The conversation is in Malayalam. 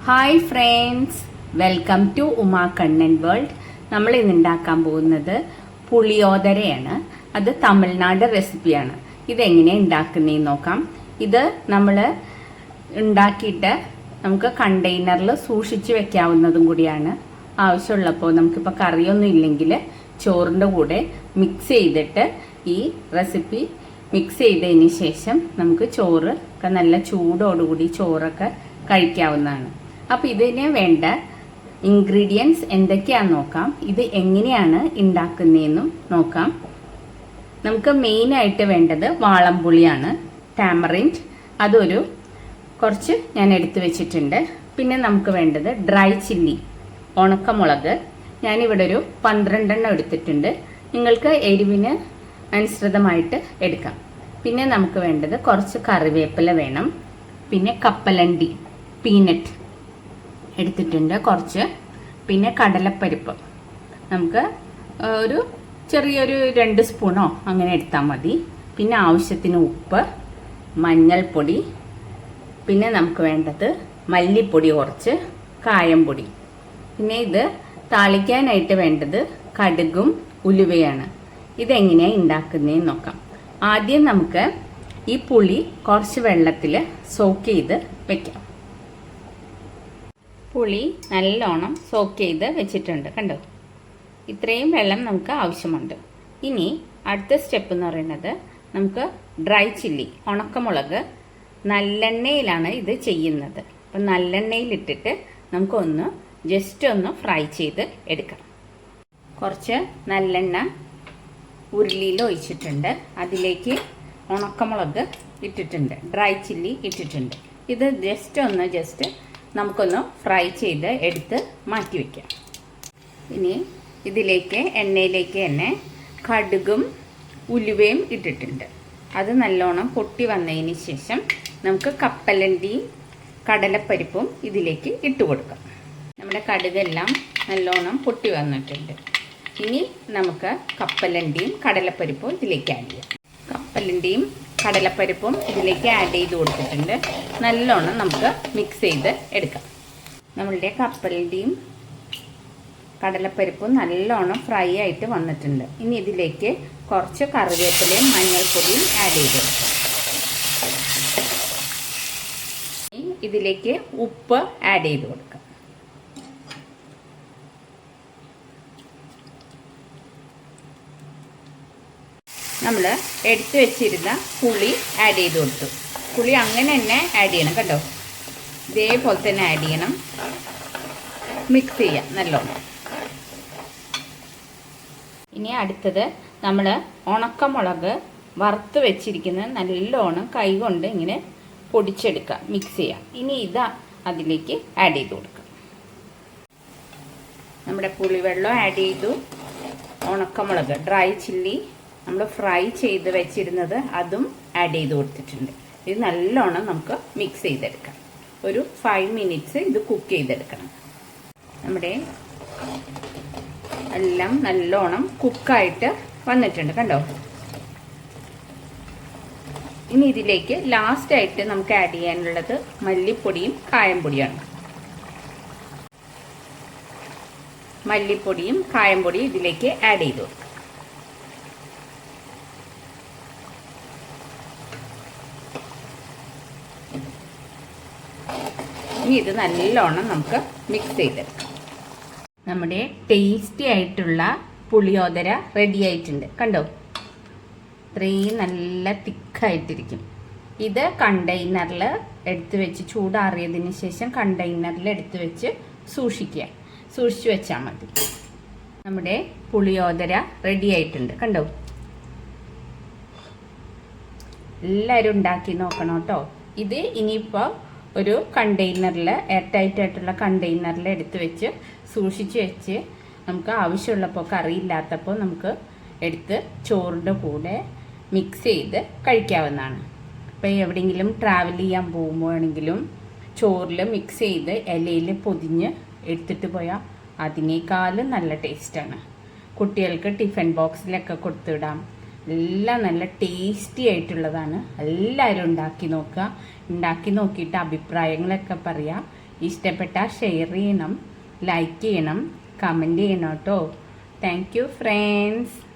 Hi friends, welcome to Uma Kannan world. നമ്മൾ ഇന്ന് ഉണ്ടാക്കാൻ പോകുന്നത് പുളിയോദരയാണ്. അത് തമിഴ്നാട് റെസിപ്പിയാണ്. ഇതെങ്ങനെയാണ് ഉണ്ടാക്കുന്നതെന്ന് നോക്കാം. ഇത് നമ്മൾ ഉണ്ടാക്കിയിട്ട് നമുക്ക് കണ്ടെയ്നറിൽ സൂക്ഷിച്ച് വെക്കാവുന്നതും കൂടിയാണ്. ആവശ്യമുള്ളപ്പോൾ നമുക്കിപ്പോൾ കറിയൊന്നും ഇല്ലെങ്കിൽ ചോറിൻ്റെ കൂടെ മിക്സ് ചെയ്തിട്ട് ഈ റെസിപ്പി മിക്സ് ചെയ്തതിന് ശേഷം നമുക്ക് ചോറ് ഒക്കെ നല്ല ചൂടോടുകൂടി ചോറൊക്കെ കഴിക്കാവുന്നതാണ്. അപ്പോൾ ഇതിന് വേണ്ട ഇൻഗ്രീഡിയൻസ് എന്തൊക്കെയാണെന്ന് നോക്കാം. ഇത് എങ്ങനെയാണ് ഉണ്ടാക്കുന്നതെന്നും നോക്കാം. നമുക്ക് മെയിനായിട്ട് വേണ്ടത് വാളംപുളിയാണ്, ടാമറിൻഡ്. അതൊരു കുറച്ച് ഞാൻ എടുത്തു വെച്ചിട്ടുണ്ട്. പിന്നെ നമുക്ക് വേണ്ടത് ഡ്രൈ ചില്ലി, ഉണക്കമുളക്. ഞാനിവിടെ ഒരു 12 എണ്ണം എടുത്തിട്ടുണ്ട്. നിങ്ങൾക്ക് എരിവിന് അനുസൃതമായിട്ട് എടുക്കാം. പിന്നെ നമുക്ക് വേണ്ടത് കുറച്ച് കറിവേപ്പില വേണം. പിന്നെ കപ്പലണ്ടി, പീനട്ട് എടുത്തിട്ടുണ്ട് കുറച്ച്. പിന്നെ കടലപ്പരിപ്പ് നമുക്ക് ഒരു ചെറിയൊരു 2 സ്പൂണോ അങ്ങനെ എടുത്താൽ മതി. പിന്നെ ആവശ്യത്തിന് ഉപ്പ്, മഞ്ഞൾപ്പൊടി, പിന്നെ നമുക്ക് വേണ്ടത് മല്ലിപ്പൊടി കുറച്ച്, കായംപൊടി. പിന്നെ ഇത് താളിക്കാനായിട്ട് വേണ്ടത് കടുകും ഉലുവയാണ്. ഇതെങ്ങനെയാണ് ഉണ്ടാക്കുന്നതെന്ന് നോക്കാം. ആദ്യം നമുക്ക് ഈ പുളി കുറച്ച് വെള്ളത്തിൽ സോക്ക് ചെയ്ത് വെക്കാം. പുളി നല്ലോണം സോക്ക് ചെയ്ത് വെച്ചിട്ടുണ്ട്, കണ്ടോ? ഇത്രയും വെള്ളം നമുക്ക് ആവശ്യമുണ്ട്. ഇനി അടുത്ത സ്റ്റെപ്പ് എന്ന് പറയുന്നത് നമുക്ക് ഡ്രൈ ചില്ലി, ഉണക്കമുളക് നല്ലെണ്ണയിലാണ് ഇത് ചെയ്യുന്നത്. അപ്പം നല്ലെണ്ണയിലിട്ടിട്ട് നമുക്കൊന്ന് ജസ്റ്റ് ഒന്ന് ഫ്രൈ ചെയ്ത് എടുക്കാം. കുറച്ച് നല്ലെണ്ണ ഉരുളിയിൽ ഒഴിച്ചിട്ടുണ്ട്. അതിലേക്ക് ഉണക്കമുളക് ഇട്ടിട്ടുണ്ട്, ഡ്രൈ ചില്ലി ഇട്ടിട്ടുണ്ട്. ഇത് ജസ്റ്റ് നമുക്കൊന്ന് ഫ്രൈ ചെയ്ത് എടുത്ത് മാറ്റി വയ്ക്കാം. ഇനി ഇതിലേക്ക് എണ്ണയിലേക്ക് തന്നെ കടുകും ഉലുവയും ഇട്ടിട്ടുണ്ട്. അത് നല്ലോണം പൊട്ടി വന്നതിന് ശേഷം നമുക്ക് കപ്പലണ്ടിയും കടലപ്പരിപ്പും ഇതിലേക്ക് ഇട്ട് കൊടുക്കാം. നമ്മുടെ കടുകെല്ലാം നല്ലോണം പൊട്ടി വന്നിട്ടുണ്ട്. ഇനി നമുക്ക് കപ്പലണ്ടിയും കടലപ്പരിപ്പും ഇതിലേക്ക് ആഡ് ചെയ്യാം. കപ്പലണ്ടിയും കടലപ്പരിപ്പും ഇതിലേക്ക് ആഡ് ചെയ്ത് കൊടുത്തിട്ടുണ്ട്. നല്ലോണം നമുക്ക് മിക്സ് ചെയ്ത് എടുക്കാം. നമ്മളുടെ കപ്പലണ്ടിയും കടലപ്പരിപ്പും നല്ലോണം ഫ്രൈ ആയിട്ട് വന്നിട്ടുണ്ട്. ഇനി ഇതിലേക്ക് കുറച്ച് കറിവേപ്പിലയും മഞ്ഞൾപ്പൊടിയും ആഡ് ചെയ്ത് കൊടുക്കാം. ഇതിലേക്ക് ഉപ്പ് ആഡ് ചെയ്ത് കൊടുക്കാം. നമ്മൾ എടുത്തു വെച്ചിരുന്ന പുളി ആഡ് ചെയ്ത് കൊടുത്തു. പുളി അങ്ങനെ തന്നെ ആഡ് ചെയ്യണം, കണ്ടോ? ഇതേപോലെ തന്നെ ആഡ് ചെയ്യണം. മിക്സ് ചെയ്യാം നല്ലോണം. ഇനി അടുത്തത് നമ്മൾ ഉണക്കമുളക് വറുത്ത് വെച്ചിരിക്കുന്നത് നല്ലോണം കൈകൊണ്ട് ഇങ്ങനെ പൊടിച്ചെടുക്കാം, മിക്സ് ചെയ്യാം. ഇനി ഇത് അതിലേക്ക് ആഡ് ചെയ്ത് കൊടുക്കാം. നമ്മുടെ പുളിവെള്ളം ആഡ് ചെയ്തു. ഉണക്കമുളക്, ഡ്രൈ ചില്ലി നമ്മൾ ഫ്രൈ ചെയ്ത് വെച്ചിരുന്നത് അതും ആഡ് ചെയ്ത് കൊടുത്തിട്ടുണ്ട്. ഇത് നല്ലോണം നമുക്ക് മിക്സ് ചെയ്തെടുക്കാം. ഒരു 5 മിനിറ്റ്സ് ഇത് കുക്ക് ചെയ്തെടുക്കണം. നമ്മുടെ എല്ലാം നല്ലോണം കുക്കായിട്ട് വന്നിട്ടുണ്ട്, കണ്ടോ? ഇനി ഇതിലേക്ക് ലാസ്റ്റായിട്ട് നമുക്ക് ആഡ് ചെയ്യാനുള്ളത് മല്ലിപ്പൊടിയും കായംപൊടിയാണ്. മല്ലിപ്പൊടിയും കായംപൊടിയും ഇതിലേക്ക് ആഡ് ചെയ്തു. ഇനി ഇത് നല്ലോണം നമുക്ക് മിക്സ് ചെയ്തെടുക്കാം. നമ്മുടെ ടേസ്റ്റി ആയിട്ടുള്ള പുളിയോദര റെഡി ആയിട്ടുണ്ട്, കണ്ടോ? ഇത്രയും നല്ല തിക്കായിട്ടിരിക്കും. ഇത് കണ്ടെയ്നറിൽ എടുത്തു വെച്ച് ചൂടാറിയതിന് ശേഷം കണ്ടെയ്നറിൽ എടുത്തു വെച്ച് സൂക്ഷിച്ചു വെച്ചാൽ മതി. നമ്മുടെ പുളിയോദര റെഡി ആയിട്ടുണ്ട്, കണ്ടോ? എല്ലാവരും ഉണ്ടാക്കി നോക്കണം കേട്ടോ. ഇത് ഇനിയിപ്പോൾ ഒരു കണ്ടെയ്നറിൽ, എയർ ടൈറ്റ് ആയിട്ടുള്ള കണ്ടെയ്നറിൽ എടുത്ത് വെച്ച് സൂക്ഷിച്ച് വെച്ച് നമുക്ക് ആവശ്യമുള്ളപ്പോൾ കറിയില്ലാത്തപ്പോൾ നമുക്ക് എടുത്ത് ചോറിൻ്റെ കൂടെ മിക്സ് ചെയ്ത് കഴിക്കാവുന്നതാണ്. ഇപ്പോൾ എവിടെയെങ്കിലും ട്രാവൽ ചെയ്യാൻ പോകുമ്പോഴാണെങ്കിലും ചോറിൽ മിക്സ് ചെയ്ത് ഇലയിൽ പൊതിഞ്ഞ് എടുത്തിട്ട് പോയാൽ അതിനേക്കാളും നല്ല ടേസ്റ്റാണ്. കുട്ടികൾക്ക് ടിഫിൻ ബോക്സിലൊക്കെ കൊടുത്തുവിടാം. എല്ലാം നല്ല ടേസ്റ്റി ആയിട്ടുള്ളതാണ്. എല്ലാവരും ഉണ്ടാക്കി നോക്കുക. ഉണ്ടാക്കി നോക്കിയിട്ട് അഭിപ്രായങ്ങളൊക്കെ പറയാം. ഇഷ്ടപ്പെട്ടാൽ ഷെയർ ചെയ്യണം, ലൈക്ക് ചെയ്യണം, കമൻറ്റ് ചെയ്യണം കേട്ടോ. Thank you friends.